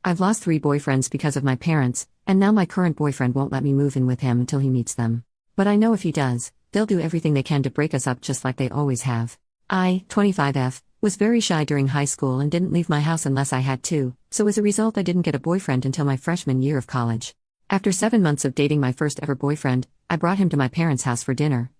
I've lost 3 boyfriends because of my parents, and now my current boyfriend won't let me move in with him until he meets them. But I know if he does, they'll do everything they can to break us up just like they always have. I, 25F, was very shy during high school and didn't leave my house unless I had to, so as a result I didn't get a boyfriend until my freshman year of college. After 7 months of dating my first ever boyfriend, I brought him to my parents' house for dinner,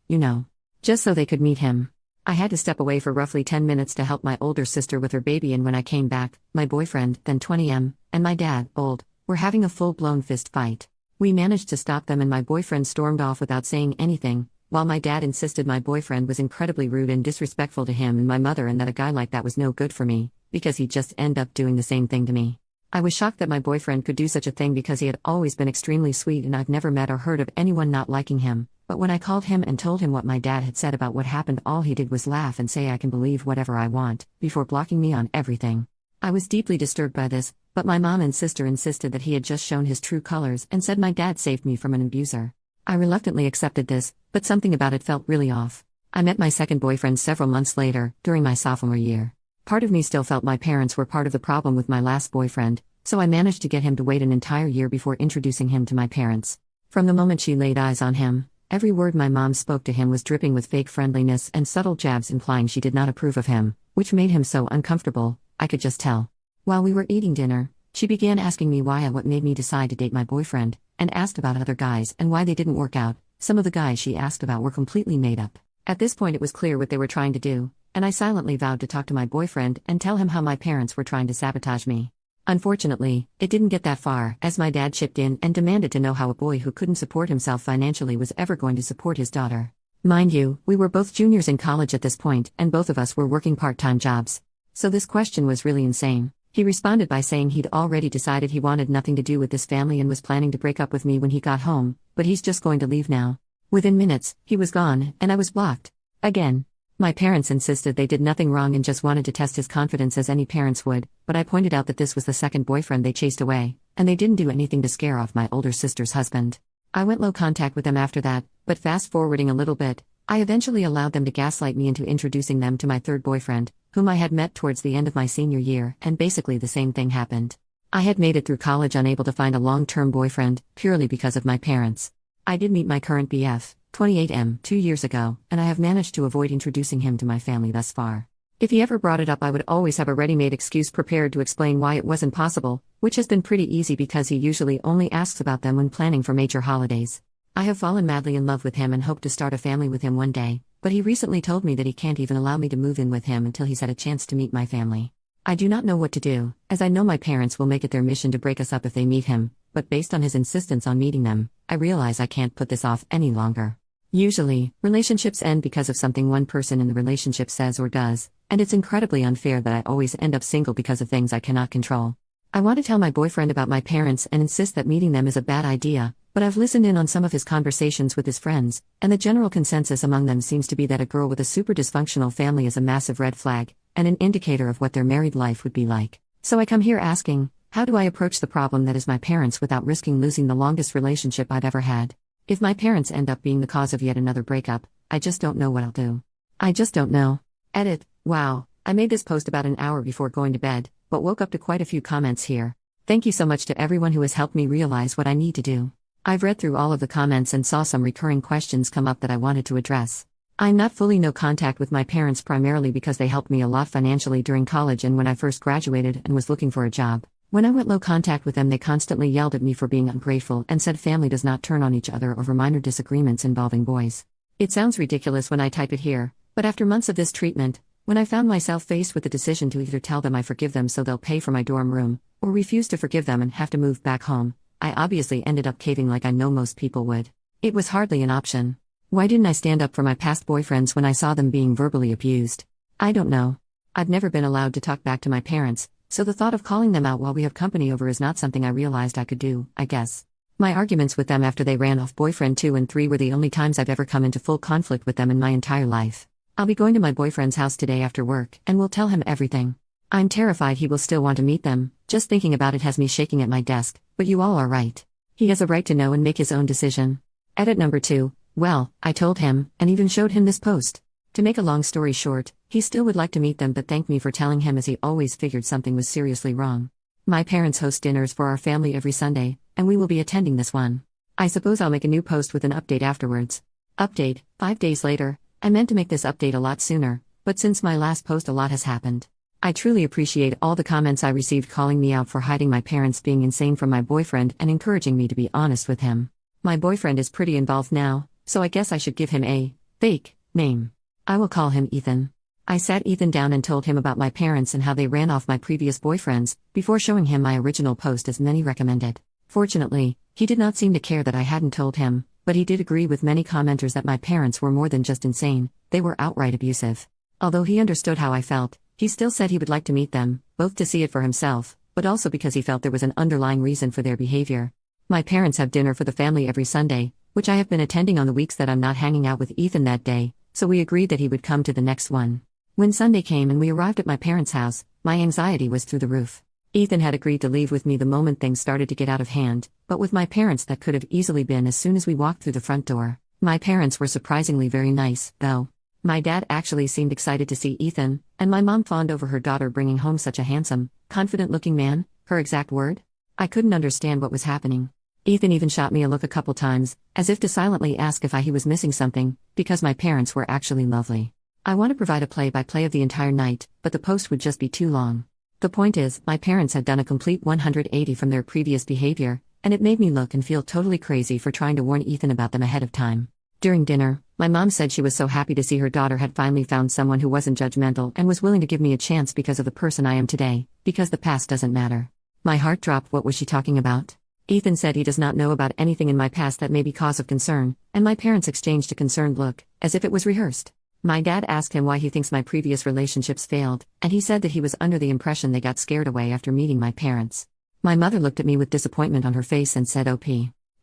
just so they could meet him. I had to step away for roughly 10 minutes to help my older sister with her baby, and when I came back, my boyfriend, then 20M, and my dad, old, were having a full-blown fist fight. We managed to stop them and my boyfriend stormed off without saying anything, while my dad insisted my boyfriend was incredibly rude and disrespectful to him and my mother and that a guy like that was no good for me, because he'd just end up doing the same thing to me. I was shocked that my boyfriend could do such a thing because he had always been extremely sweet and I've never met or heard of anyone not liking him. But when I called him and told him what my dad had said about what happened, all he did was laugh and say I can believe whatever I want, before blocking me on everything. I was deeply disturbed by this, but my mom and sister insisted that he had just shown his true colors and said my dad saved me from an abuser. I reluctantly accepted this, but something about it felt really off. I met my second boyfriend several months later, during my sophomore year. Part of me still felt my parents were part of the problem with my last boyfriend, so I managed to get him to wait an entire year before introducing him to my parents. From the moment she laid eyes on him, every word my mom spoke to him was dripping with fake friendliness and subtle jabs implying she did not approve of him, which made him so uncomfortable, I could just tell. While we were eating dinner, she began asking me why and what made me decide to date my boyfriend, and asked about other guys and why they didn't work out. Some of the guys she asked about were completely made up. At this point it was clear what they were trying to do, and I silently vowed to talk to my boyfriend and tell him how my parents were trying to sabotage me. Unfortunately, it didn't get that far, as my dad chipped in and demanded to know how a boy who couldn't support himself financially was ever going to support his daughter. Mind you, we were both juniors in college at this point, and both of us were working part-time jobs. So this question was really insane. He responded by saying he'd already decided he wanted nothing to do with this family and was planning to break up with me when he got home, but he's just going to leave now. Within minutes, he was gone, and I was blocked. Again. My parents insisted they did nothing wrong and just wanted to test his confidence as any parents would, but I pointed out that this was the second boyfriend they chased away, and they didn't do anything to scare off my older sister's husband. I went low contact with them after that, but fast forwarding a little bit, I eventually allowed them to gaslight me into introducing them to my third boyfriend, whom I had met towards the end of my senior year, and basically the same thing happened. I had made it through college unable to find a long-term boyfriend, purely because of my parents. I did meet my current BF, 28M, 2 years ago, and I have managed to avoid introducing him to my family thus far. If he ever brought it up, I would always have a ready-made excuse prepared to explain why it wasn't possible, which has been pretty easy because he usually only asks about them when planning for major holidays. I have fallen madly in love with him and hope to start a family with him one day, but he recently told me that he can't even allow me to move in with him until he's had a chance to meet my family. I do not know what to do, as I know my parents will make it their mission to break us up if they meet him, but based on his insistence on meeting them, I realize I can't put this off any longer. Usually, relationships end because of something one person in the relationship says or does, and it's incredibly unfair that I always end up single because of things I cannot control. I want to tell my boyfriend about my parents and insist that meeting them is a bad idea, but I've listened in on some of his conversations with his friends, and the general consensus among them seems to be that a girl with a super dysfunctional family is a massive red flag, and an indicator of what their married life would be like. So I come here asking, how do I approach the problem that is my parents without risking losing the longest relationship I've ever had? If my parents end up being the cause of yet another breakup, I just don't know what I'll do. I just don't know. Edit. Wow, I made this post about an hour before going to bed, but woke up to quite a few comments here. Thank you so much to everyone who has helped me realize what I need to do. I've read through all of the comments and saw some recurring questions come up that I wanted to address. I'm not fully no contact with my parents primarily because they helped me a lot financially during college and when I first graduated and was looking for a job. When I went low contact with them, they constantly yelled at me for being ungrateful and said family does not turn on each other over minor disagreements involving boys. It sounds ridiculous when I type it here, but after months of this treatment, when I found myself faced with the decision to either tell them I forgive them so they'll pay for my dorm room, or refuse to forgive them and have to move back home, I obviously ended up caving like I know most people would. It was hardly an option. Why didn't I stand up for my past boyfriends when I saw them being verbally abused? I don't know. I've never been allowed to talk back to my parents, so the thought of calling them out while we have company over is not something I realized I could do, I guess. My arguments with them after they ran off boyfriend 2 and 3 were the only times I've ever come into full conflict with them in my entire life. I'll be going to my boyfriend's house today after work, and will tell him everything. I'm terrified he will still want to meet them, just thinking about it has me shaking at my desk, but you all are right. He has a right to know and make his own decision. Edit number 2, well, I told him, and even showed him this post. To make a long story short, he still would like to meet them but thanked me for telling him as he always figured something was seriously wrong. My parents host dinners for our family every Sunday, and we will be attending this one. I suppose I'll make a new post with an update afterwards. Update, 5 days later. I meant to make this update a lot sooner, but since my last post a lot has happened. I truly appreciate all the comments I received calling me out for hiding my parents being insane from my boyfriend and encouraging me to be honest with him. My boyfriend is pretty involved now, so I guess I should give him a fake name. I will call him Ethan. I sat Ethan down and told him about my parents and how they ran off my previous boyfriends, before showing him my original post as many recommended. Fortunately, he did not seem to care that I hadn't told him, but he did agree with many commenters that my parents were more than just insane, they were outright abusive. Although he understood how I felt, he still said he would like to meet them, both to see it for himself, but also because he felt there was an underlying reason for their behavior. My parents have dinner for the family every Sunday, which I have been attending on the weeks that I'm not hanging out with Ethan that day, so we agreed that he would come to the next one. When Sunday came and we arrived at my parents' house, my anxiety was through the roof. Ethan had agreed to leave with me the moment things started to get out of hand, but with my parents that could have easily been as soon as we walked through the front door. My parents were surprisingly very nice, though. My dad actually seemed excited to see Ethan, and my mom fawned over her daughter bringing home such a handsome, confident-looking man, her exact word. I couldn't understand what was happening. Ethan even shot me a look a couple times, as if to silently ask if he was missing something, because my parents were actually lovely. I want to provide a play-by-play of the entire night, but the post would just be too long. The point is, my parents had done a complete 180 from their previous behavior, and it made me look and feel totally crazy for trying to warn Ethan about them ahead of time. During dinner, my mom said she was so happy to see her daughter had finally found someone who wasn't judgmental and was willing to give me a chance because of the person I am today, because the past doesn't matter. My heart dropped. What was she talking about? Ethan said he does not know about anything in my past that may be cause of concern, and my parents exchanged a concerned look, as if it was rehearsed. My dad asked him why he thinks my previous relationships failed, and he said that he was under the impression they got scared away after meeting my parents. My mother looked at me with disappointment on her face and said, "OP.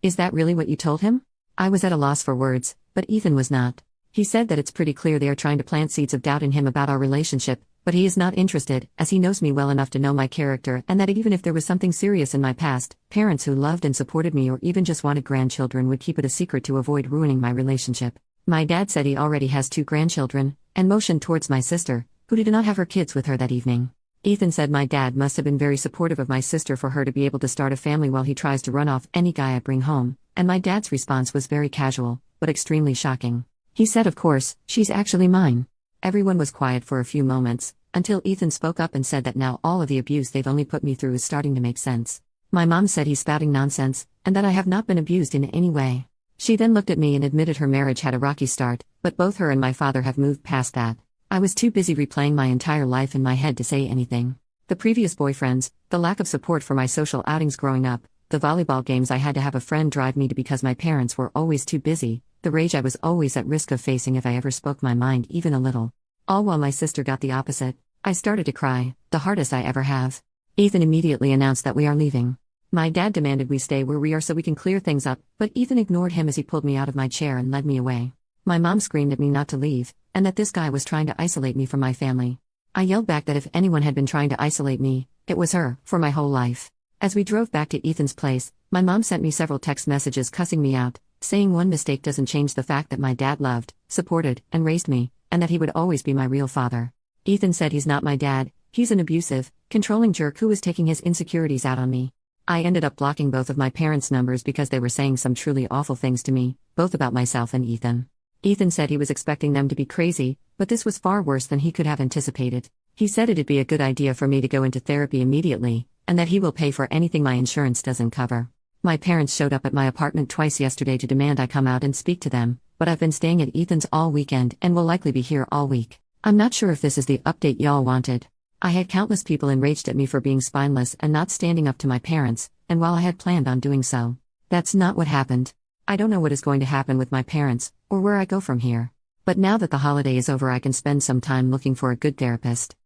Is that really what you told him?" I was at a loss for words, but Ethan was not. He said that it's pretty clear they are trying to plant seeds of doubt in him about our relationship, but he is not interested, as he knows me well enough to know my character and that even if there was something serious in my past, parents who loved and supported me or even just wanted grandchildren would keep it a secret to avoid ruining my relationship. My dad said he already has 2 grandchildren, and motioned towards my sister, who did not have her kids with her that evening. Ethan said my dad must have been very supportive of my sister for her to be able to start a family while he tries to run off any guy I bring home, and my dad's response was very casual, but extremely shocking. He said, "Of course, she's actually mine." Everyone was quiet for a few moments, until Ethan spoke up and said that now all of the abuse they've only put me through is starting to make sense. My mom said he's spouting nonsense, and that I have not been abused in any way. She then looked at me and admitted her marriage had a rocky start, but both her and my father have moved past that. I was too busy replaying my entire life in my head to say anything. The previous boyfriends, the lack of support for my social outings growing up, the volleyball games I had to have a friend drive me to because my parents were always too busy, the rage I was always at risk of facing if I ever spoke my mind even a little. All while my sister got the opposite. I started to cry, the hardest I ever have. Ethan immediately announced that we are leaving. My dad demanded we stay where we are so we can clear things up, but Ethan ignored him as he pulled me out of my chair and led me away. My mom screamed at me not to leave, and that this guy was trying to isolate me from my family. I yelled back that if anyone had been trying to isolate me, it was her, for my whole life. As we drove back to Ethan's place, my mom sent me several text messages cussing me out, saying one mistake doesn't change the fact that my dad loved, supported, and raised me, and that he would always be my real father. Ethan said he's not my dad, he's an abusive, controlling jerk who is taking his insecurities out on me. I ended up blocking both of my parents' numbers because they were saying some truly awful things to me, both about myself and Ethan. Ethan said he was expecting them to be crazy, but this was far worse than he could have anticipated. He said it'd be a good idea for me to go into therapy immediately, and that he will pay for anything my insurance doesn't cover. My parents showed up at my apartment twice yesterday to demand I come out and speak to them, but I've been staying at Ethan's all weekend and will likely be here all week. I'm not sure if this is the update y'all wanted. I had countless people enraged at me for being spineless and not standing up to my parents, and while I had planned on doing so, that's not what happened. I don't know what is going to happen with my parents, or where I go from here. But now that the holiday is over, I can spend some time looking for a good therapist.